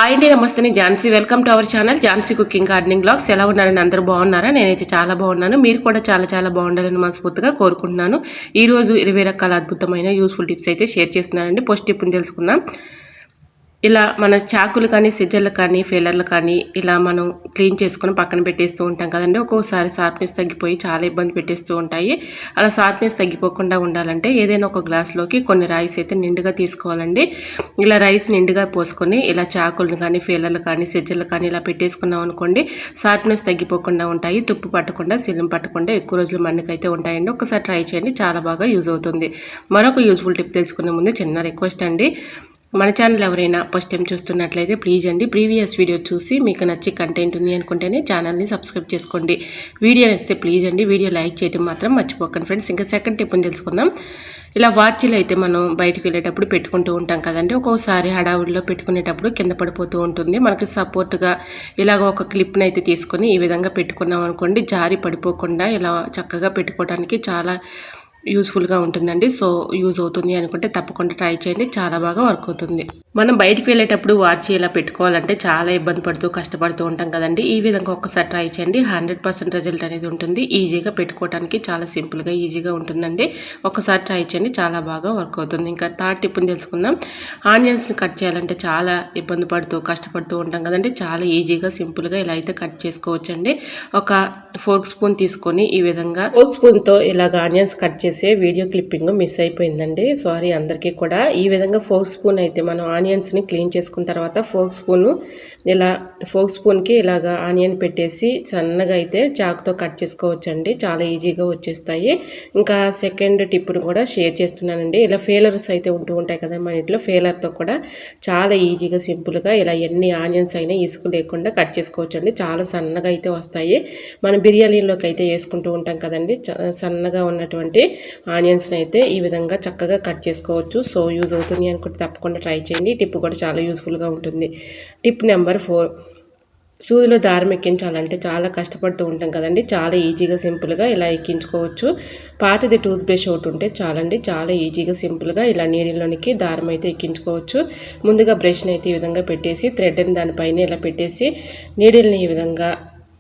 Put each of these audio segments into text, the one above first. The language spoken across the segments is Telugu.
హాయ్ అండి, నమస్తే. నేను Jhansi. Welcome to our channel Jhansi cooking gardening blogs. ఎలా ఉన్నారని అందరూ బాగున్నారా? నేనైతే చాలా బాగున్నాను. మీరు కూడా చాలా బాగుండాలని మనస్ఫూర్తిగా కోరుకుంటున్నాను. ఈరోజు 20 రకాల అద్భుతమైన యూస్ఫుల్ టిప్స్ అయితే షేర్ చేస్తున్నానండి. ఫస్ట్ టిప్ని తెలుసుకుందాం. ఇలా మన చాకులు కానీ సిజర్లు కానీ ఫెయిలర్లు కానీ ఇలా మనం క్లీన్ చేసుకొని పక్కన పెట్టేస్తూ ఉంటాం కదండి. ఒక్కోసారి షార్ప్నెస్ తగ్గిపోయి చాలా ఇబ్బంది పెట్టేస్తూ ఉంటాయి. అలా షార్ప్నెస్ తగ్గిపోకుండా ఉండాలంటే ఏదైనా ఒక గ్లాస్లోకి కొన్ని రైస్ అయితే నిండుగా తీసుకోవాలండి. ఇలా రైస్ నిండుగా పోసుకొని ఇలా చాకులు కానీ ఫెయిలర్లు కానీ సిజర్లు కానీ ఇలా పెట్టేసుకున్నాం అనుకోండి, షార్ప్నెస్ తగ్గిపోకుండా ఉంటాయి. తుప్పు పట్టకుండా సిల్లం పట్టకుండా ఎక్కువ రోజులు మన్నికైతే ఉంటాయండి. ఒకసారి ట్రై చేయండి, చాలా బాగా యూజ్ అవుతుంది. మరొక యూజ్ఫుల్ టిప్ తెలుసుకునే ముందు చిన్న రిక్వెస్ట్ అండి. మన ఛానల్ ఎవరైనా ఫస్ట్ టైం చూస్తున్నట్లయితే ప్లీజ్ అండి ప్రీవియస్ వీడియో చూసి మీకు నచ్చి కంటెంట్ ఉంది అనుకుంటేనే ఛానల్ని సబ్స్క్రైబ్ చేసుకోండి. వీడియో నచ్చితే ప్లీజ్ అండి వీడియో లైక్ చేయడం మాత్రం మర్చిపోకండి ఫ్రెండ్స్. ఇంకా సెకండ్ టిప్ని తెలుసుకుందాం. ఇలా వాచీలు అయితే మనం బయటకు వెళ్ళేటప్పుడు పెట్టుకుంటూ ఉంటాం కదండి. ఒక్కోసారి హడావుడిలో పెట్టుకునేటప్పుడు కింద పడిపోతూ ఉంటుంది. మనకి సపోర్ట్గా ఇలాగ ఒక క్లిప్ని అయితే తీసుకొని ఈ విధంగా పెట్టుకున్నాం అనుకోండి, జారి పడిపోకుండా ఇలా చక్కగా పెట్టుకోవడానికి చాలా యూస్ఫుల్గా ఉంటుందండి. సో యూజ్ అవుతుంది అనుకుంటే తప్పకుండా ట్రై చేయండి, చాలా బాగా వర్క్ అవుతుంది. మనం బయటికి వెళ్ళేటప్పుడు వాచ్ ఇలా పెట్టుకోవాలంటే చాలా ఇబ్బంది పడుతూ కష్టపడుతూ ఉంటాం కదండి. ఈ విధంగా ఒక్కసారి ట్రై చేయండి, 100% రిజల్ట్ అనేది ఉంటుంది. ఈజీగా పెట్టుకోవడానికి చాలా సింపుల్గా ఈజీగా ఉంటుందండి. ఒకసారి ట్రై చేయండి, చాలా బాగా వర్క్ అవుతుంది. ఇంకా థర్డ్ టిప్ని తెలుసుకుందాం. ఆనియన్స్ని కట్ చేయాలంటే చాలా ఇబ్బంది పడుతూ కష్టపడుతూ ఉంటాం కదండి. చాలా ఈజీగా సింపుల్గా ఇలా అయితే కట్ చేసుకోవచ్చండి. ఒక ఫోర్క్ స్పూన్ తీసుకొని ఈ విధంగా ఫోర్క్ స్పూన్తో ఇలాగ ఆనియన్స్ కట్ చేసే వీడియో క్లిప్పింగ్ మిస్ అయిపోయిందండి, సారీ అందరికీ కూడా. ఈ విధంగా ఫోర్క్ స్పూన్ అయితే మనం ఆనియన్స్ని క్లీన్ చేసుకున్న తర్వాత ఫోర్క్ స్పూన్కి ఇలాగా ఆనియన్ పెట్టేసి సన్నగా అయితే చాకుతో కట్ చేసుకోవచ్చండి. చాలా ఈజీగా వచ్చేస్తాయి. ఇంకా సెకండ్ టిప్ను కూడా షేర్ చేస్తున్నానండి. ఇలా ఫెయిలర్స్ అయితే ఉంటూ ఉంటాయి కదా మన ఇంట్లో, ఫెయిలర్తో కూడా చాలా ఈజీగా సింపుల్గా ఇలా ఎన్ని ఆనియన్స్ అయినా ఇసుక లేకుండా కట్ చేసుకోవచ్చండి. చాలా సన్నగా అయితే వస్తాయి. మనం బిర్యానీలోకి అయితే వేసుకుంటూ ఉంటాం కదండి, సన్నగా ఉన్నటువంటి ఆనియన్స్ని అయితే ఈ విధంగా చక్కగా కట్ చేసుకోవచ్చు. సో యూజ్ అవుతుంది అనుకుంటే తప్పకుండా ట్రై చేయండి. టిప్ కూడా చాలా యూస్ఫుల్గా ఉంటుంది. టిప్ నెంబర్ 4, సూదిలో దారం ఎక్కించాలంటే చాలా కష్టపడుతూ ఉంటాం కదండి. చాలా ఈజీగా సింపుల్గా ఇలా ఎక్కించుకోవచ్చు. పాతది టూత్ బ్రష్ ఒకటి ఉంటే చాలండి, చాలా ఈజీగా సింపుల్గా ఇలా నీడిల్లోనికి దారం అయితే ఎక్కించుకోవచ్చు. ముందుగా బ్రష్ని అయితే ఈ విధంగా పెట్టేసి థ్రెడ్ని దానిపైన ఇలా పెట్టేసి నీడిల్ని ఈ విధంగా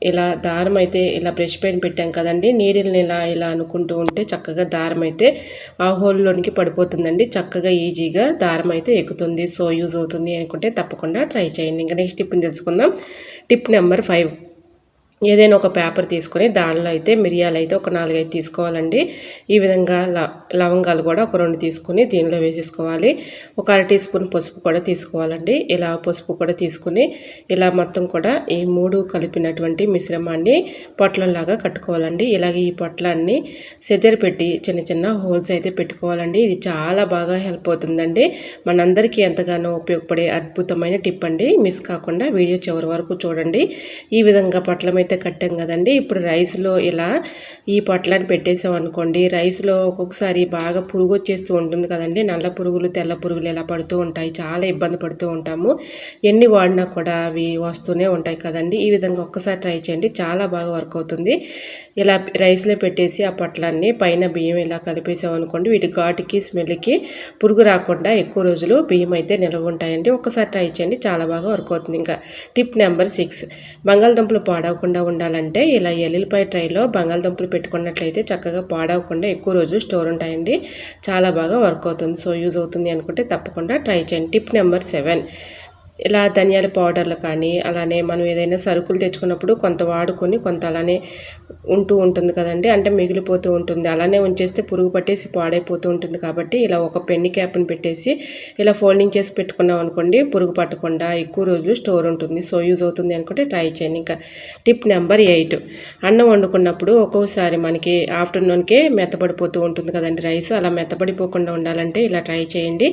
ఇలా దారం అయితే ఇలా బ్రష్ పైన పెట్టాం కదండి, నీడిల్ని ఇలా అనుకుంటూ ఉంటే చక్కగా దారం అయితే ఆ హోల్లోనికి పడిపోతుందండి. చక్కగా ఈజీగా దారం అయితే ఎక్కుతుంది. సో యూజ్ అవుతుంది అనుకుంటే తప్పకుండా ట్రై చేయండి. ఇంకా నెక్స్ట్ టిప్ని తెలుసుకుందాం. టిప్ నెంబర్ 5, ఏదైనా ఒక పేపర్ తీసుకొని దానిలో అయితే మిరియాలు అయితే ఒక 4 అయితే తీసుకోవాలండి. ఈ విధంగా లవంగాలు కూడా ఒక 2 తీసుకొని దీనిలో వేసేసుకోవాలి. ఒక 1/2 టీ స్పూన్ పసుపు కూడా తీసుకోవాలండి. ఇలా పసుపు కూడా తీసుకుని ఇలా మొత్తం కూడా ఈ 3 కలిపినటువంటి మిశ్రమాన్ని పొట్లంలాగా కట్టుకోవాలండి. ఇలాగే ఈ పొట్లాన్ని సెజర్ పెట్టి చిన్న హోల్స్ అయితే పెట్టుకోవాలండి. ఇది చాలా బాగా హెల్ప్ అవుతుందండి. మనందరికీ ఎంతగానో ఉపయోగపడే అద్భుతమైన టిప్ అండి. మిస్ కాకుండా వీడియో చివరి వరకు చూడండి. ఈ విధంగా పొట్లం అయితే కట్టాం కదండి. ఇప్పుడు రైస్లో ఇలా ఈ పొట్లాన్ని పెట్టేసాం అనుకోండి, రైస్లో ఒక్కొక్కసారి బాగా పురుగు వచ్చేస్తూ ఉంటుంది కదండి. నల్ల పురుగులు తెల్ల పురుగులు ఇలా పడుతూ ఉంటాయి, చాలా ఇబ్బంది పడుతూ ఉంటాము. ఎన్ని వాడినా కూడా అవి వస్తూనే ఉంటాయి కదండి. ఈ విధంగా ఒక్కసారి ట్రై చేయండి, చాలా బాగా వర్క్ అవుతుంది. ఇలా రైస్లో పెట్టేసి ఆ పొట్లాన్ని పైన బియ్యం ఇలా కలిపేసాం అనుకోండి, వీటి ఘాటుకి స్మెల్కి పురుగు రాకుండా ఎక్కువ రోజులు బియ్యం అయితే నిల్వ ఉంటాయండి. ఒక్కసారి ట్రై చేయండి, చాలా బాగా వర్క్ అవుతుంది. ఇంకా టిప్ నెంబర్ 6, బంగాళదుంపలు పాడవకుండా ఉండాలంటే ఇలా ఎల్లుల్లిపాయ ట్రైలో బంగాళదుంపలు పెట్టుకున్నట్లయితే చక్కగా పాడవకుండా ఎక్కువ రోజులు స్టోర్ ఉంటాయండి. చాలా బాగా వర్క్ అవుతుంది. సో యూజ్ అవుతుంది అనుకుంటే తప్పకుండా ట్రై చేయండి. టిప్ నెంబర్ 7, ఇలా ధనియాల పౌడర్లు కానీ అలానే మనం ఏదైనా సరుకులు తెచ్చుకున్నప్పుడు కొంత వాడుకొని కొంత అలానే ఉంటుంది కదండి, అంటే మిగిలిపోతూ ఉంటుంది. అలానే ఉంచేస్తే పురుగు పట్టేసి పాడైపోతూ ఉంటుంది. కాబట్టి ఇలా ఒక పెన్ని క్యాప్ని పెట్టేసి ఇలా ఫోల్డింగ్ చేసి పెట్టుకున్నాం అనుకోండి, పురుగు పట్టకుండా ఎక్కువ రోజులు స్టోర్ ఉంటుంది. సో యూజ్ అవుతుంది అనుకుంటే ట్రై చేయండి. ఇంకా టిప్ నెంబర్ 8, అన్నం వండుకున్నప్పుడు ఒక్కోసారి మనకి ఆఫ్టర్నూన్కే మెత్తబడిపోతూ ఉంటుంది కదండి రైస్. అలా మెత్తబడిపోకుండా ఉండాలంటే ఇలా ట్రై చేయండి.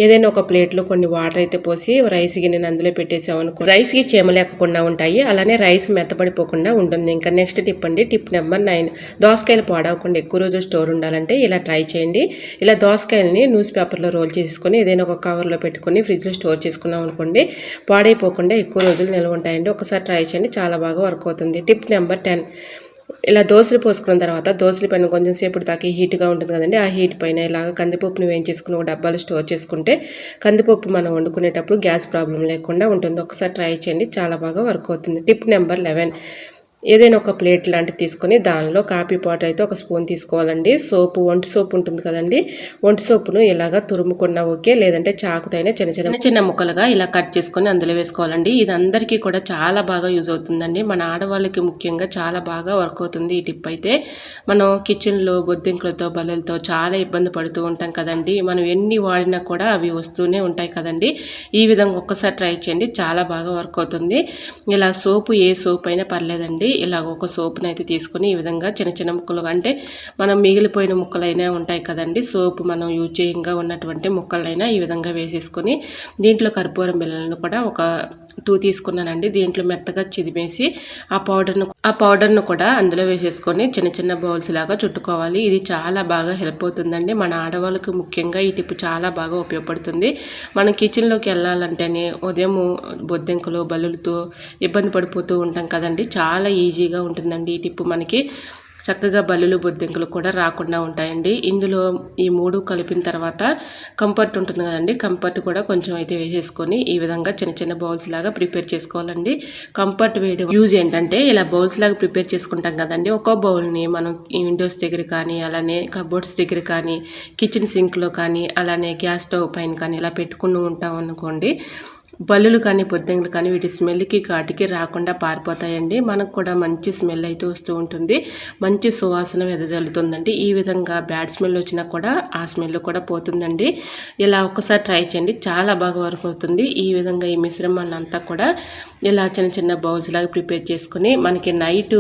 ఏదైనా ఒక ప్లేట్లో కొన్ని వాటర్ అయితే పోసి రైస్ నేను అందులో పెట్టేసామనుకో రైస్కి చీమ లేకుండా ఉంటాయి, అలానే రైస్ మెత్తపడిపోకుండా ఉంటుంది. ఇంకా నెక్స్ట్ టిప్ అండి, టిప్ నెంబర్ 9, దోసకాయలు పాడవకుండా ఎక్కువ రోజు స్టోర్ ఉండాలంటే ఇలా ట్రై చేయండి. ఇలా దోసకాయలని న్యూస్ పేపర్లో రోల్ చేసుకొని ఏదైనా ఒక కవర్లో పెట్టుకొని ఫ్రిడ్జ్లో స్టోర్ చేసుకున్నాం అనుకోండి, పాడైపోకుండా ఎక్కువ రోజులు నిల్వ ఉంటాయండి. ఒకసారి ట్రై చేయండి, చాలా బాగా వర్క్ అవుతుంది. టిప్ నెంబర్ 10, ఇలా దోసలు పోసుకున్న తర్వాత దోసల పైన కొంచెం సేపు దాకా హీట్గా ఉంటుంది కదండి, ఆ హీట్ పైన ఇలాగ కందిపప్పును వేయించేసుకుని ఒక డబ్బాలో స్టోర్ చేసుకుంటే కందిపప్పు మనం వండుకునేటప్పుడు గ్యాస్ ప్రాబ్లం లేకుండా ఉంటుంది. ఒకసారి ట్రై చేయండి, చాలా బాగా వర్క్ అవుతుంది. టిప్ నెంబర్ 11, ఏదైనా ఒక ప్లేట్ లాంటిది తీసుకొని దానిలో కాఫీ పౌడర్ అయితే ఒక స్పూన్ తీసుకోవాలండి. సోపు, ఒంటి సోపు ఉంటుంది కదండి, ఒంటి సోపును ఇలాగా తురుముకున్న ఓకే, లేదంటే చాకుతో అయినా చిన్న చిన్న ముక్కలుగా ఇలా కట్ చేసుకొని అందులో వేసుకోవాలండి. ఇది అందరికీ కూడా చాలా బాగా యూజ్ అవుతుందండి. మన ఆడవాళ్ళకి ముఖ్యంగా చాలా బాగా వర్క్ అవుతుంది ఈ టిప్ అయితే. మనం కిచెన్లో బొద్దింకలతో బల్లలతో చాలా ఇబ్బంది పడుతూ ఉంటాం కదండి, మనం ఎన్ని వాడినా కూడా అవి వస్తూనే ఉంటాయి కదండి. ఈ విధంగా ఒక్కసారి ట్రై చేయండి, చాలా బాగా వర్క్ అవుతుంది. ఇలా సోపు, ఏ సోపు అయినా పర్లేదండి, ఇలాగ ఒక సోపుని అయితే తీసుకుని ఈ విధంగా చిన్న చిన్న ముక్కలు, అంటే మనం మిగిలిపోయిన ముక్కలైనా ఉంటాయి కదండి, సోపు మనం యూజ్ చేయంగా ఉన్నటువంటి ముక్కలైనా ఈ విధంగా వేసేసుకొని దీంట్లో కర్పూరం బిళ్ళలను కూడా ఒక 2 తీసుకున్నానండి. దీంట్లో మెత్తగా చిదిమేసి ఆ పౌడర్ను కూడా అందులో వేసేసుకొని చిన్న చిన్న బౌల్స్ లాగా చుట్టుకోవాలి. ఇది చాలా బాగా హెల్ప్ అవుతుందండి. మన ఆడవాళ్ళకి ముఖ్యంగా ఈ టిప్ చాలా బాగా ఉపయోగపడుతుంది. మనం కిచెన్లోకి వెళ్ళాలంటేనే ఉదయం బొద్దింకలు బల్లులతో ఇబ్బంది పడిపోతూ ఉంటాం కదండి, చాలా ఈజీగా ఉంటుందండి ఈ టిప్. మనకి చక్కగా బల్లులు బొద్దింకలు కూడా రాకుండా ఉంటాయండి. ఇందులో ఈ 3 కలిపిన తర్వాత కంఫర్ట్ ఉంటుంది కదండి, కంఫర్ట్ కూడా కొంచెం అయితే వేసేసుకొని ఈ విధంగా చిన్న చిన్న బౌల్స్ లాగా ప్రిపేర్ చేసుకోవాలండి. కంఫర్ట్ వేయడం యూజ్ ఏంటంటే, ఇలా బౌల్స్ లాగా ప్రిపేర్ చేసుకుంటాం కదండి, ఒక్కో బౌల్ని మనం ఈ విండోస్ దగ్గర కానీ, అలానే కబోర్డ్స్ దగ్గర కానీ, కిచెన్ సింక్లో కానీ, అలానే గ్యాస్ స్టవ్ పైన కానీ ఇలా పెట్టుకుని ఉంటాం అనుకోండి, బల్లులు కానీ బొద్దింకలు కానీ వీటి స్మెల్కి ఘాటుకి రాకుండా పారిపోతాయండి. మనకు కూడా మంచి స్మెల్ అయితే వస్తూ ఉంటుంది, మంచి సువాసన వెదజల్లుతుందండి. ఈ విధంగా బ్యాడ్ స్మెల్ వచ్చినా కూడా ఆ స్మెల్ కూడా పోతుందండి. ఇలా ఒక్కసారి ట్రై చేయండి, చాలా బాగా వర్క్ అవుతుంది. ఈ విధంగా ఈ మిశ్రమాన్ని అంతా కూడా ఇలా చిన్న చిన్న బౌల్స్ లాగా ప్రిపేర్ చేసుకుని, మనకి నైట్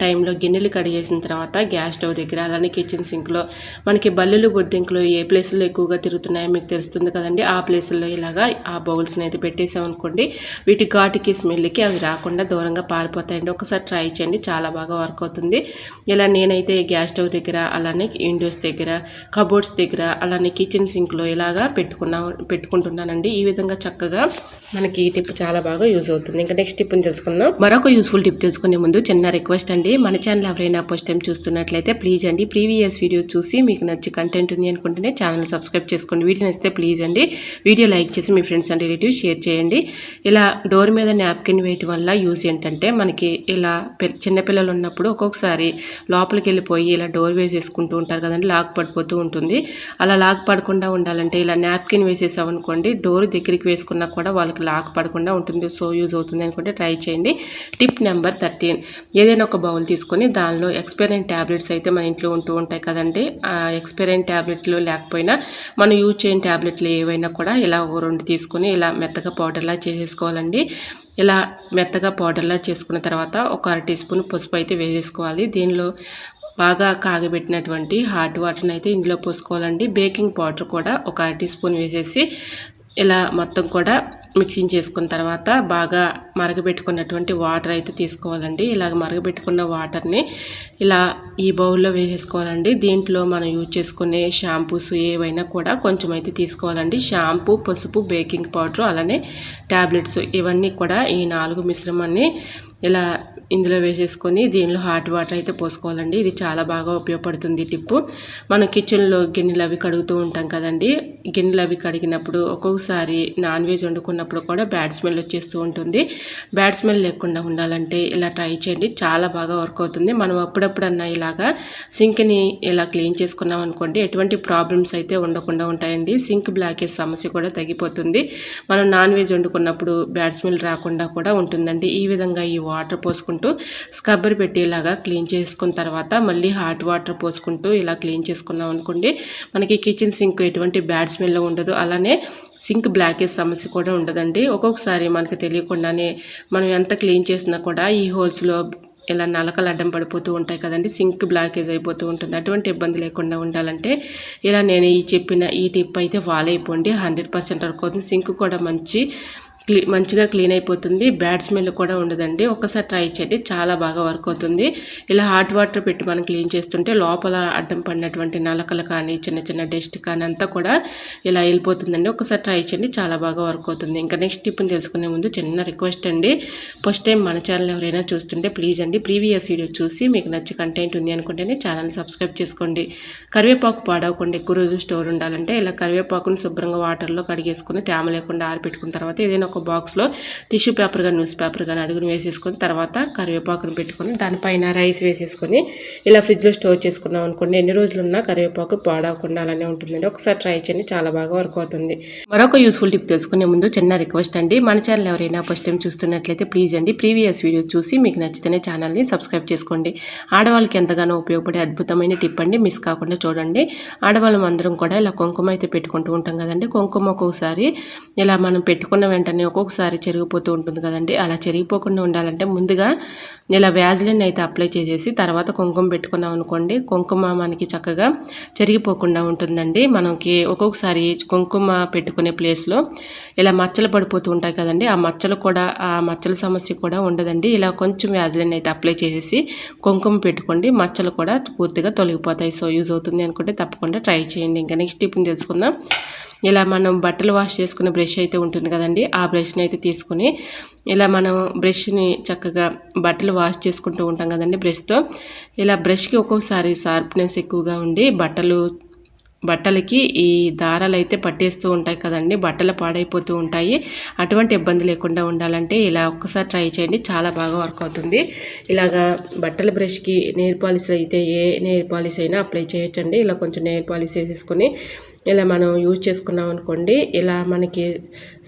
టైంలో గిన్నెలు కడిగేసిన తర్వాత గ్యాస్ స్టవ్ దగ్గర, అలానే కిచెన్ సింక్లో మనకి బల్లులు బొద్దింకలు ఏ ప్లేస్లో ఎక్కువగా తిరుగుతున్నాయో మీకు తెలుస్తుంది కదండి, ఆ ప్లేసుల్లో ఇలాగా ఆ బౌల్స్ని అయితే పెట్టేసామనుకోండి, వీటి ఘాటుకి స్మెల్కి అవి రాకుండా దూరంగా పారిపోతాయండి. ఒకసారి ట్రై చేయండి, చాలా బాగా వర్క్ అవుతుంది. ఇలా నేనైతే గ్యాస్ స్టవ్ దగ్గర, అలానే విండోస్ దగ్గర, కబోర్డ్స్ దగ్గర, అలానే కిచెన్ సింక్లో ఇలాగా పెట్టుకుంటున్నానండి. ఈ విధంగా చక్కగా మనకి ఈ టిప్ చాలా బాగా యూజ్ అవుతుంది. ఇంకా నెక్స్ట్ టిప్ని తెలుసుకుందాం. మరొక యూస్ఫుల్ టిప్ తెలుసుకునే ముందు చిన్న రిక్వెస్ట్ అండి, మన ఛానల్ ఎవరైనా ఫస్ట్ టైం చూస్తున్నట్లయితే ప్లీజ్ అండి, ప్రీవియస్ వీడియోస్ చూసి మీకు నచ్చి కంటెంట్ ఉంది అనుకుంటేనే ఛానల్ సబ్స్క్రైబ్ చేసుకోండి. వీడియో నచ్చితే ప్లీజ్ అండి వీడియో లైక్ చేసి మీ ఫ్రెండ్స్ అండ్ రిలేటివ్స్ షేర్ చేయండి. ఇలా డోర్ మీద నాప్కిన్ వేయటం వల్ల యూజ్ ఏంటంటే, మనకి ఇలా చిన్నపిల్లలు ఉన్నప్పుడు ఒక్కొక్కసారి లోపలికి వెళ్ళిపోయి ఇలా డోర్ వేసేసుకుంటూ ఉంటారు కదండి, లాక్ పడిపోతూ ఉంటుంది. అలా లాక్ పడకుండా ఉండాలంటే ఇలా నాప్కిన్ వేసేసామనుకోండి, డోర్ దగ్గరికి వేసుకున్నా కూడా వాళ్ళకి లాక్ పడకుండా ఉంటుంది. సో యూజ్ అవుతుంది అనుకుంటే ట్రై చేయండి. టిప్ నెంబర్ 13, ఏదైనా ఒక బౌల్ తీసుకొని దానిలో ఎక్స్పైరైన్ ట్యాబ్లెట్స్ అయితే మన ఇంట్లో ఉంటూ ఉంటాయి కదండి, ఆ ఎక్స్పైరైన్ ట్యాబ్లెట్లు లేకపోయినా మనం యూజ్ చేయని ట్యాబ్లెట్లు ఏవైనా కూడా ఇలా ఒక 2 తీసుకొని ఇలా మెత్తగా పౌడర్లా చేసేసుకోవాలండి. ఇలా మెత్తగా పౌడర్లా చేసుకున్న తర్వాత ఒక 1/2 టీ స్పూన్ పసుపు అయితే వేసేసుకోవాలి. దీనిలో బాగా కాగబెట్టినటువంటి హాట్ వాటర్ని అయితే ఇందులో పోసుకోవాలండి. బేకింగ్ పౌడర్ కూడా ఒక 1/2 టీ స్పూన్ వేసేసి ఇలా మొత్తం కూడా మిక్సింగ్ చేసుకున్న తర్వాత బాగా మరగబెట్టుకున్నటువంటి వాటర్ అయితే తీసుకోవాలండి. ఇలాగ మరగబెట్టుకున్న వాటర్ని ఇలా ఈ బౌల్లో వేసేసుకోవాలండి. దీంట్లో మనం యూజ్ చేసుకునే షాంపూస్ ఏవైనా కూడా కొంచెం అయితే తీసుకోవాలండి. షాంపూ, పసుపు, బేకింగ్ పౌడర్, అలానే ట్యాబ్లెట్స్, ఇవన్నీ కూడా ఈ 4 మిశ్రమాన్ని ఇలా ఇందులో వేసేసుకొని దీనిలో హాట్ వాటర్ అయితే పోసుకోవాలండి. ఇది చాలా బాగా ఉపయోగపడుతుంది టిప్పు. మనం కిచెన్లో గిన్నెలు అవి కడుగుతూ ఉంటాం కదండి, గిన్నెలు అవి కడిగినప్పుడు ఒక్కొక్కసారి నాన్ వెజ్ వండుకున్నప్పుడు కూడా బ్యాడ్ స్మెల్ వచ్చేస్తూ ఉంటుంది. బ్యాడ్ స్మెల్ లేకుండా ఉండాలంటే ఇలా ట్రై చేయండి, చాలా బాగా వర్క్ అవుతుంది. మనం అప్పుడప్పుడన్నా ఇలాగా సింక్ని ఇలా క్లీన్ చేసుకున్నాం అనుకోండి, ఎటువంటి ప్రాబ్లమ్స్ అయితే ఉండకుండా ఉంటాయండి. సింక్ బ్లాకేజ్ సమస్య కూడా తగ్గిపోతుంది. మనం నాన్ వెజ్ వండుకున్నప్పుడు బ్యాడ్ స్మెల్ రాకుండా కూడా ఉంటుందండి. ఈ విధంగా ఈ వాటర్ పోసుకుంటూ స్క్రబ్బర్ పెట్టి ఇలాగా క్లీన్ చేసుకున్న తర్వాత మళ్ళీ హాట్ వాటర్ పోసుకుంటూ ఇలా క్లీన్ చేసుకున్నాం అనుకోండి, మనకి కిచెన్ సింక్ ఎటువంటి బ్యాడ్ స్మెల్ ఉండదు. అలానే సింక్ బ్లాకేజ్ సమస్య కూడా ఉండదండి. ఒక్కొక్కసారి మనకు తెలియకుండానే మనం ఎంత క్లీన్ చేసినా కూడా ఈ హోల్స్లో ఇలా నలకలు అడ్డం పడిపోతూ ఉంటాయి కదండి, సింక్ బ్లాకేజ్ అయిపోతూ ఉంటుంది. అటువంటి ఇబ్బంది లేకుండా ఉండాలంటే ఇలా నేను చెప్పిన ఈ టిప్ అయితే ఫాలో అయిపోండి, 100% వర్క్ అవుతుంది. సింక్ కూడా మంచి మంచిగా క్లీన్ అయిపోతుంది. బ్యాడ్ స్మెల్ కూడా ఉండదండి. ఒక్కసారి ట్రై చేయండి, చాలా బాగా వర్క్ అవుతుంది. ఇలా హాట్ వాటర్ పెట్టి మనం క్లీన్ చేస్తుంటే లోపల అడ్డం పడినటువంటి నలకలు కానీ చిన్న చిన్న డస్ట్ కానీ అంతా కూడా ఇలా వెళ్ళిపోతుందండి. ఒకసారి ట్రై చేయండి, చాలా బాగా వర్క్ అవుతుంది. ఇంకా నెక్స్ట్ టిప్ని తెలుసుకునే ముందు చిన్న రిక్వెస్ట్ అండి, ఫస్ట్ టైం మన ఛానల్ ఎవరైనా చూస్తుంటే ప్లీజ్ అండి ప్రీవియస్ వీడియో చూసి మీకు నచ్చి కంటెంట్ ఉంది అనుకుంటేనే ఛానల్ని సబ్స్క్రైబ్ చేసుకోండి. కరివేపాకు పాడవకుండా ఎక్కువ రోజులు స్టోర్ ఉండాలంటే ఇలా కరివేపాకుని శుభ్రంగా వాటర్లో కడిగేసుకుని తేమ లేకుండా ఆరిపెట్టుకున్న తర్వాత ఏదైనా ఒక బాక్స్లో టిష్యూ పేపర్ కానీ న్యూస్ పేపర్ కానీ అడుగుని వేసేసుకొని తర్వాత కరివేపాకును పెట్టుకొని దానిపైన రైస్ వేసేసుకొని ఇలా ఫ్రిడ్జ్లో స్టోర్ చేసుకున్నాం అనుకోండి, ఎన్ని రోజులున్నా కరివేపాకు పాడవకుండా అలానే ఉంటుందండి. ఒకసారి ట్రై చేయండి, చాలా బాగా వర్క్ అవుతుంది. మరొక యూస్ఫుల్ టిప్ తెలుసుకునే ముందు చిన్న రిక్వెస్ట్ అండి, మన ఛానల్ ఎవరైనా ఫస్ట్ టైం చూస్తున్నట్లయితే ప్లీజ్ అండి ప్రీవియస్ వీడియో చూసి మీకు నచ్చితేనే ఛానల్ని సబ్స్క్రైబ్ చేసుకోండి. ఆడవాళ్ళకి ఎంతగానో ఉపయోగపడే అద్భుతమైన టిప్ అండి, మిస్ కాకుండా చూడండి. ఆడవాళ్ళం అందరం కూడా ఇలా కుంకుమ అయితే పెట్టుకుంటూ ఉంటాం కదండి. కుంకుమ ఒక్కొక్కసారి ఇలా మనం పెట్టుకున్న వెంటనే ఒక్కొక్కసారి చెరిగిపోతూ ఉంటుంది కదండి. అలా చెరిగిపోకుండా ఉండాలంటే ముందుగా ఇలా వ్యాజ్లిన్ అయితే అప్లై చేసేసి తర్వాత కుంకుమ పెట్టుకున్నాం అనుకోండి, కుంకుమ మనకి చక్కగా చెరిగిపోకుండా ఉంటుందండి. మనకి ఒక్కొక్కసారి కుంకుమ పెట్టుకునే ప్లేస్లో ఇలా మచ్చలు పడిపోతూ ఉంటాయి కదండి, ఆ మచ్చలు కూడా ఆ మచ్చల సమస్య కూడా ఉండదండి. ఇలా కొంచెం వ్యాజ్లిన్ అయితే అప్లై చేసేసి కుంకుమ పెట్టుకోండి, మచ్చలు కూడా పూర్తిగా తొలగిపోతాయి. సో యూజ్ అవుతుంది అనుకుంటే తప్పకుండా ట్రై చేయండి. ఇంకా నెక్స్ట్ టిప్ని తెలుసుకుందాం. ఇలా మనం బట్టలు వాష్ చేసుకునే బ్రష్ అయితే ఉంటుంది కదండి, ఆ బ్రష్ని అయితే తీసుకుని ఇలా మనం బ్రష్ని చక్కగా బట్టలు వాష్ చేసుకుంటూ ఉంటాం కదండి బ్రష్తో. ఇలా బ్రష్కి ఒక్కొక్కసారి షార్ప్నెస్ ఎక్కువగా ఉండి బట్టలకి ఈ దారాలు అయితే పట్టేస్తూ ఉంటాయి కదండి, బట్టలు పాడైపోతూ ఉంటాయి. అటువంటి ఇబ్బంది లేకుండా ఉండాలంటే ఇలా ఒక్కసారి ట్రై చేయండి, చాలా బాగా వర్క్ అవుతుంది. ఇలాగా బట్టల బ్రష్కి నెయిల్ పాలిష్ అయితే ఏ నెయిల్ పాలిష్ అయినా అప్లై చేయొచ్చండి. ఇలా కొంచెం నెయిల్ పాలిష్ వేసేసుకొని ఇలా మనం యూజ్ చేసుకున్నాం అనుకోండి, ఇలా మనకి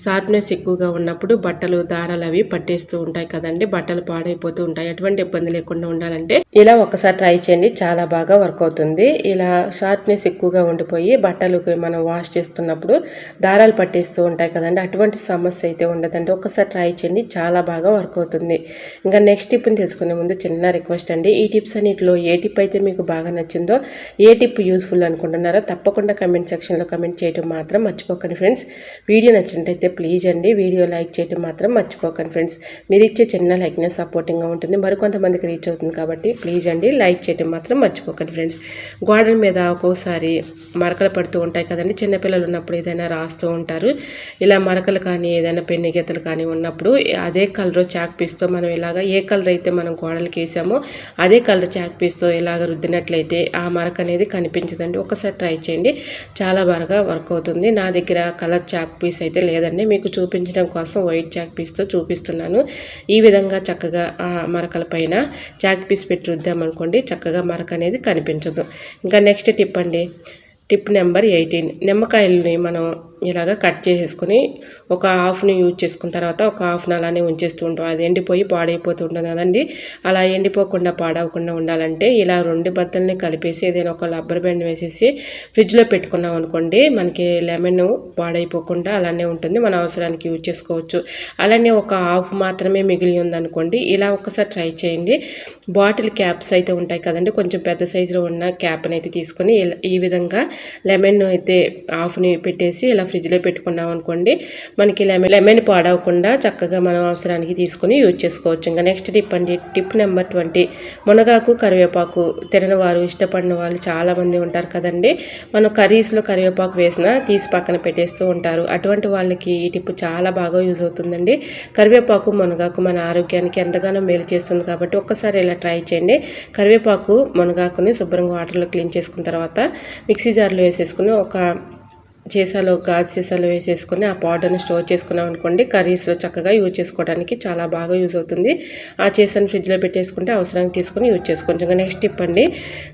షార్ప్నెస్ ఎక్కువగా ఉన్నప్పుడు బట్టలు దారాలు అవి పట్టేస్తూ ఉంటాయి కదండి, బట్టలు పాడైపోతూ ఉంటాయి. అటువంటి ఇబ్బంది లేకుండా ఉండాలంటే ఇలా ఒకసారి ట్రై చేయండి, చాలా బాగా వర్క్ అవుతుంది. ఇలా షార్ప్నెస్ ఎక్కువగా ఉండిపోయి బట్టలకు మనం వాష్ చేస్తున్నప్పుడు దారాలు పట్టేస్తూ ఉంటాయి కదండి, అటువంటి సమస్య అయితే ఉండదండి. ఒకసారి ట్రై చేయండి, చాలా బాగా వర్క్ అవుతుంది. ఇంకా నెక్స్ట్ టిప్ని తెలుసుకునే ముందు చిన్న రిక్వెస్ట్ అండి, ఈ టిప్స్ అన్నిటిలో ఏ టిప్ అయితే మీకు బాగా నచ్చిందో, ఏ టిప్ యూస్ఫుల్ అనుకుంటున్నారో తప్పకుండా కమెంట్ సెక్షన్లో కమెంట్ చేయడం మాత్రం మర్చిపోకండి ఫ్రెండ్స్. వీడియో నచ్చినట్టయితే ప్లీజ్ అండి వీడియో లైక్ చేయడం మాత్రం మర్చిపోకండి ఫ్రెండ్స్. మీరు ఇచ్చే చిన్న లైక్నే సపోర్టింగ్గా ఉంటుంది, మరికొంతమందికి రీచ్ అవుతుంది కాబట్టి ప్లీజ్ అండి లైక్ చేయడం మాత్రం మర్చిపోకండి ఫ్రెండ్స్. గోడల మీద ఒక్కోసారి మరకలు పడుతూ ఉంటాయి కదండి, చిన్నపిల్లలు ఉన్నప్పుడు ఏదైనా రాస్తూ ఉంటారు. ఇలా మరకలు కానీ ఏదైనా పెన్ను గీతలు కానీ ఉన్నప్పుడు అదే కలర్ చాక్ పీస్తో మనం ఇలాగ ఏ కలర్ అయితే మనం గోడలకి వేసామో అదే కలర్ చాక్ పీస్తో ఇలాగ రుద్దినట్లయితే ఆ మరక అనేది కనిపించదండి. ఒకసారి ట్రై చేయండి, చాలా బాగా వర్క్ అవుతుంది. నా దగ్గర కలర్ చాక్ పీస్ అయితే లేదండి, మీకు చూపించడం కోసం వైట్ చాక్ పీస్తో చూపిస్తున్నాను. ఈ విధంగా చక్కగా ఆ మరకల పైన చాక్ పీస్ పెట్టి రుద్దామనుకోండి, చక్కగా మరక అనేది కనిపించదు. ఇంకా నెక్స్ట్ టిప్ అండి, టిప్ నెంబర్ 18. నిమ్మకాయలని మనం ఇలాగ కట్ చేసేసుకొని ఒక హాఫ్ని యూజ్ చేసుకున్న తర్వాత ఒక హాఫ్ని అలానే ఉంచేస్తూ ఉంటాం. అది ఎండిపోయి పాడైపోతూ ఉంటుంది కదండి, అలా ఎండిపోకుండా పాడవకుండా ఉండాలంటే ఇలా 2 బద్దల్ని కలిపేసి ఏదైనా ఒక రబ్బర్ బ్యాండ్ వేసేసి ఫ్రిడ్జ్లో పెట్టుకున్నాం అనుకోండి, మనకి లెమన్ పాడైపోకుండా అలానే ఉంటుంది, మన అవసరానికి యూజ్ చేసుకోవచ్చు. అలానే ఒక హాఫ్ మాత్రమే మిగిలి ఉందనుకోండి, ఇలా ఒకసారి ట్రై చేయండి. బాటిల్ క్యాప్స్ అయితే ఉంటాయి కదండి, కొంచెం పెద్ద సైజులో ఉన్న క్యాప్ని అయితే తీసుకొని ఈ విధంగా లెమన్ అయితే హాఫ్ని పెట్టేసి ఇలా ఫ్రిడ్జ్లో పెట్టుకున్నాం అనుకోండి, మనకి లెమన్ పాడవకుండా చక్కగా మనం అవసరానికి తీసుకుని యూజ్ చేసుకోవచ్చు. ఇంకా నెక్స్ట్ టిప్ అండి, టిప్ నెంబర్ 20. మునగాకు కరివేపాకు తినని వారు ఇష్టపడిన వాళ్ళు చాలామంది ఉంటారు కదండి, మనం కర్రీస్లో కరివేపాకు వేసినా తీసి పక్కన పెట్టేస్తూ ఉంటారు. అటువంటి వాళ్ళకి ఈ టిప్ చాలా బాగా యూజ్ అవుతుందండి. కరివేపాకు మునగాకు మన ఆరోగ్యానికి ఎంతగానో మేలు చేస్తుంది కాబట్టి ఒక్కసారి ఇలా ట్రై చేయండి. కరివేపాకు మునగాకుని శుభ్రంగా వాటర్లో క్లీన్ చేసుకున్న తర్వాత మిక్సీ జార్లో వేసేసుకుని ఒక గాజు సీసాలో వేసేసుకొని ఆ పౌడర్ని స్టోర్ చేసుకున్నాం అనుకోండి, కర్రీస్లో చక్కగా యూజ్ చేసుకోవడానికి చాలా బాగా యూజ్ అవుతుంది. ఆ చేసాను ఫ్రిడ్జ్లో పెట్టేసుకుంటే అవసరానికి తీసుకొని యూజ్ చేసుకోవచ్చు. ఇంకా నెక్స్ట్ టిప్ అండి,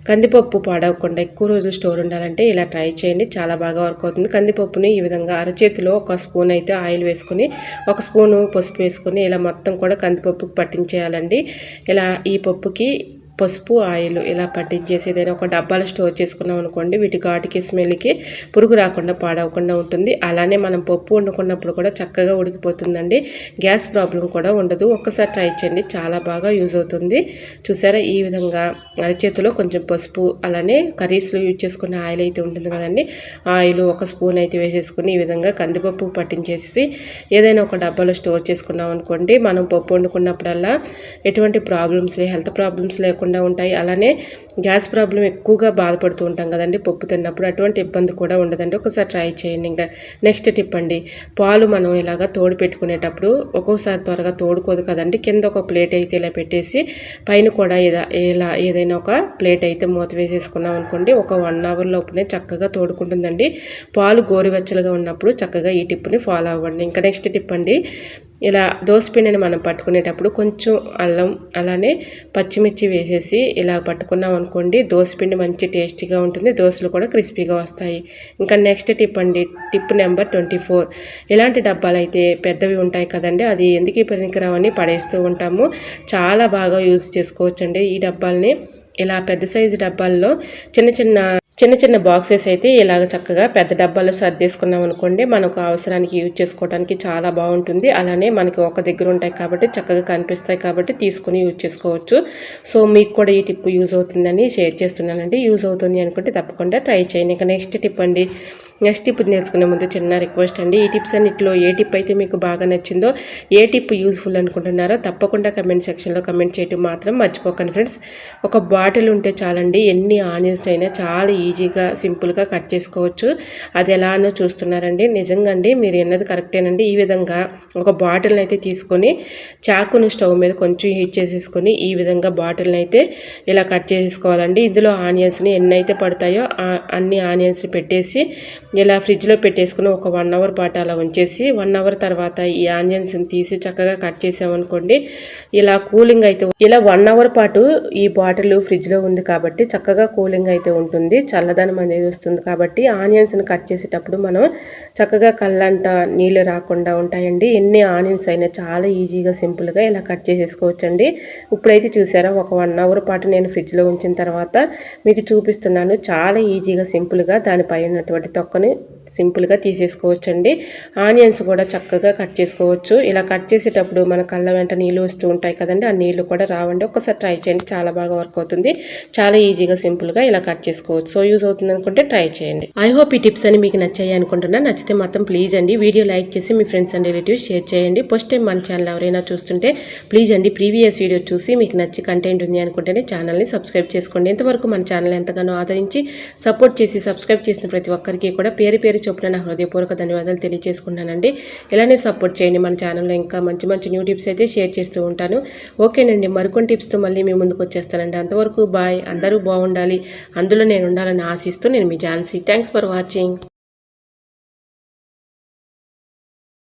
కందిపప్పు పాడవకుండా ఎక్కువ రోజులు స్టోర్ ఉండాలంటే ఇలా ట్రై చేయండి, చాలా బాగా వర్క్ అవుతుంది. కందిపప్పుని ఈ విధంగా అరచేతిలో ఒక స్పూన్ అయితే ఆయిల్ వేసుకొని ఒక స్పూను పసుపు వేసుకొని ఇలా మొత్తం కూడా కందిపప్పుకి పట్టించేయాలండి. ఇలా ఈ పప్పుకి పసుపు ఆయిల్ ఇలా పట్టించేసి ఏదైనా ఒక డబ్బాలో స్టోర్ చేసుకున్నాం అనుకోండి, వీటి ఘాటుకి స్మెల్కి పురుగు రాకుండా పాడవకుండా ఉంటుంది. అలానే మనం పప్పు వండుకున్నప్పుడు కూడా చక్కగా ఉడికిపోతుందండి. గ్యాస్ ప్రాబ్లం కూడా ఉండదు. ఒక్కసారి ట్రై చేయండి, చాలా బాగా యూజ్ అవుతుంది. చూసారా, ఈ విధంగా అరచేతిలో కొంచెం పసుపు, అలానే కర్రీస్లో యూజ్ చేసుకునే ఆయిల్ అయితే ఉంటుంది కదండి, ఆయిల్ 1 స్పూన్ అయితే వేసేసుకుని ఈ విధంగా కందిపప్పు పట్టించేసి ఏదైనా ఒక డబ్బాలో స్టోర్ చేసుకున్నాం అనుకోండి, మనం పప్పు వండుకున్నప్పుడల్లా ఎటువంటి ప్రాబ్లమ్స్, హెల్త్ ప్రాబ్లమ్స్ లేకుండా ఉంటాయి. అలానే గ్యాస్ ప్రాబ్లం ఎక్కువగా బాధపడుతూ ఉంటాం కదండి పప్పు తిన్నప్పుడు, అటువంటి ఇబ్బంది కూడా ఉండదండి. ఒకసారి ట్రై చేయండి. ఇంకా నెక్స్ట్ టిప్ అండి, పాలు మనం ఇలాగా తోడు పెట్టుకునేటప్పుడు ఒక్కోసారి త్వరగా తోడుకోదు కదండి. కింద ఒక ప్లేట్ అయితే ఇలా పెట్టేసి పైన కూడా ఇలా ఏదైనా ఒక ప్లేట్ అయితే మూత వేసేసుకున్నాం అనుకోండి, ఒక 1 అవర్ లోపునే చక్కగా తోడుకుంటుందండి. పాలు గోరువెచ్చలుగా ఉన్నప్పుడు చక్కగా ఈ టిప్ని ఫాలో అవ్వండి. ఇంకా నెక్స్ట్ టిప్ అండి, ఇలా దోసపిండిని మనం పట్టుకునేటప్పుడు కొంచెం అల్లం, అలానే పచ్చిమిర్చి వేసేసి ఇలా పట్టుకున్నాం అనుకోండి, దోసపిండి మంచి టేస్టీగా ఉంటుంది, దోశలు కూడా క్రిస్పీగా వస్తాయి. ఇంకా నెక్స్ట్ టిప్ అండి, టిప్ నెంబర్ 24. ఇలాంటి డబ్బాలు అయితే పెద్దవి ఉంటాయి కదండి, అది ఎందుకు పనికిరావని పడేస్తూ ఉంటాము. చాలా బాగా యూజ్ చేసుకోవచ్చండి ఈ డబ్బాల్ని. ఇలా పెద్ద సైజు డబ్బాల్లో చిన్న చిన్న బాక్సెస్ అయితే ఇలాగ చక్కగా పెద్ద డబ్బాలో సర్దేసుకున్నాం అనుకోండి, మనకు అవసరానికి యూజ్ చేసుకోవడానికి చాలా బాగుంటుంది. అలానే మనకి ఒక దగ్గర ఉంటాయి కాబట్టి చక్కగా కనిపిస్తాయి కాబట్టి తీసుకుని యూజ్ చేసుకోవచ్చు. సో మీకు కూడా ఈ టిప్ యూజ్ అవుతుందని షేర్ చేస్తున్నానండి. యూజ్ అవుతుంది అనుకుంటే తప్పకుండా ట్రై చేయండి. ఇంకా నెక్స్ట్ టిప్ అండి, నెక్స్ట్ టిప్ నేర్చుకునే ముందు చిన్న రిక్వెస్ట్ అండి, ఈ టిప్స్ అన్నింటిలో ఏ టిప్ అయితే మీకు బాగా నచ్చిందో, ఏ టిప్ యూజ్ఫుల్ అనుకుంటున్నారో తప్పకుండా కమెంట్ సెక్షన్లో కమెంట్ చేయడం మాత్రం మర్చిపోకండి ఫ్రెండ్స్. ఒక బాటిల్ ఉంటే చాలండి, ఎన్ని ఆనియన్స్ అయినా చాలా ఈజీగా సింపుల్గా కట్ చేసుకోవచ్చు. అది ఎలానో చూస్తున్నారండి, నిజంగా అండి మీరు ఎన్నది కరెక్టేనండి. ఈ విధంగా ఒక బాటిల్ని అయితే తీసుకొని చాకును స్టవ్ మీద కొంచెం హీట్ చేసేసుకొని ఈ విధంగా బాటిల్ని అయితే ఇలా కట్ చేసుకోవాలండి. ఇందులో ఆనియన్స్ని ఎన్ని అయితే పడతాయో అన్ని ఆనియన్స్ని పెట్టేసి ఇలా ఫ్రిడ్జ్లో పెట్టేసుకుని ఒక 1 అవర్ పాటు అలా ఉంచేసి 1 అవర్ తర్వాత ఈ ఆనియన్స్ని తీసి చక్కగా కట్ చేసామనుకోండి, ఇలా కూలింగ్ అయితే ఇలా 1 అవర్ పాటు ఈ బాటిల్ ఫ్రిడ్జ్లో ఉంది కాబట్టి చక్కగా కూలింగ్ అయితే ఉంటుంది, చల్లదనం అనేది వస్తుంది. కాబట్టి ఆనియన్స్ని కట్ చేసేటప్పుడు మనం చక్కగా కళ్ళంట నీళ్ళు రాకుండా ఉంటాయండి. ఎన్ని ఆనియన్స్ అయినా చాలా ఈజీగా సింపుల్గా ఇలా కట్ చేసేసుకోవచ్చండి. ఇప్పుడైతే చూసారా, ఒక 1 అవర్ పాటు నేను ఫ్రిడ్జ్లో ఉంచిన తర్వాత మీకు చూపిస్తున్నాను. చాలా ఈజీగా సింపుల్గా దానిపై ఉన్నటువంటి తొక్కని సింపుల్గా తీసేసుకోవచ్చండి. ఆనియన్స్ కూడా చక్కగా కట్ చేసుకోవచ్చు. ఇలా కట్ చేసేటప్పుడు మన కళ్ళ వెంట నీళ్ళు వస్తూ ఉంటాయి కదండి, ఆ నీళ్ళు కూడా రావండి. ఒకసారి ట్రై చేయండి, చాలా బాగా వర్క్ అవుతుంది. చాలా ఈజీగా సింపుల్గా ఇలా కట్ చేసుకోవచ్చు. సో యూజ్ అవుతుంది అనుకుంటే ట్రై చేయండి. ఐ హోప్ ఈ టిప్స్ అని మీకు నచ్చాయి అనుకుంటున్నా. నచ్చితే మాత్రం ప్లీజ్ అండి వీడియో లైక్ చేసి మీ ఫ్రెండ్స్ అండ్ రిలేటివ్స్ షేర్ చేయండి. ఫస్ట్ టైం మన ఛానల్ ఎవరైనా చూస్తుంటే ప్లీజ్ అండి ప్రీవియస్ వీడియో చూసి మీకు నచ్చి కంటెంట్ ఉంది అనుకుంటేనే ఛానల్ని సబ్స్క్రైబ్ చేసుకోండి. ఇంతవరకు మన ఛానల్ ఎంతగానో ఆదరించి సపోర్ట్ చేసి సబ్స్క్రైబ్ చేసిన ప్రతి ఒక్కరికి కూడా పేరు పేరు చొప్పున నా హృదయపూర్వక ధన్యవాదాలు తెలియజేసుకున్నానండి. ఇలానే సపోర్ట్ చేయండి. మన ఛానల్లో ఇంకా మంచి మంచి న్యూ టిప్స్ అయితే షేర్ చేస్తూ ఉంటాను. ఓకేనండి, మరికొన్ని టిప్స్తో మళ్ళీ మీ ముందుకు వచ్చేస్తానండి. అంతవరకు బాయ్. అందరూ బాగుండాలి, అందులో నేను ఉండాలని ఆశిస్తూ నేను మీ ఝాన్సీ. Thanks for watching.